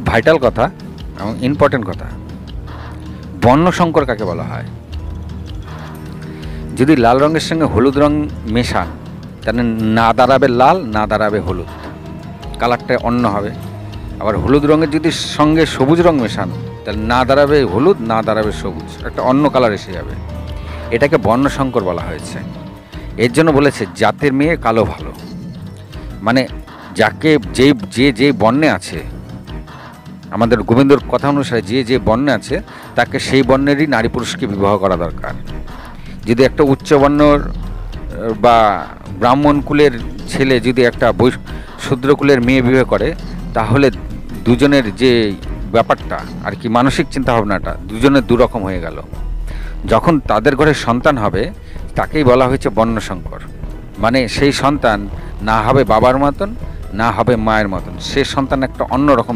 Vital কথা এবং important কথা, বর্ণসংকর কাকে বলা হয়? যদি লাল রঙের সঙ্গে হলুদ রং মেশান তাহলে না দাঁড়াবে লাল, না দাঁড়াবে হলুদ, কালারটা অন্য হবে। আবার হলুদ রঙের যদি সঙ্গে সবুজ রং মেশান তাহলে না দাঁড়াবে হলুদ, না দাঁড়াবে সবুজ, একটা অন্য কালার এসে যাবে। এটাকে বর্ণসংকর বলা হয়েছে। এর জন্য বলেছে জাতের মেয়ে কালো ভালো, মানে যাকে যে বর্ণে আছে, আমাদের গোবিন্দর কথা অনুসারে যে বর্ণে আছে তাকে সেই বর্ণেরই নারী পুরুষকে বিবাহ করা দরকার। যদি একটা উচ্চবর্ণর বা ব্রাহ্মণ কুলের ছেলে যদি একটা শূদ্র কুলের মেয়ে বিবাহ করে, তাহলে দুজনের যে ব্যাপারটা আর কি, মানসিক চিন্তাভাবনাটা দুজনের দুরকম হয়ে গেল। যখন তাদের ঘরে সন্তান হবে তাকেই বলা হয়েছে বর্ণসংকর, মানে সেই সন্তান না হবে বাবার মতন, না হবে মায়ের মতন, সে সন্তান একটা অন্য রকম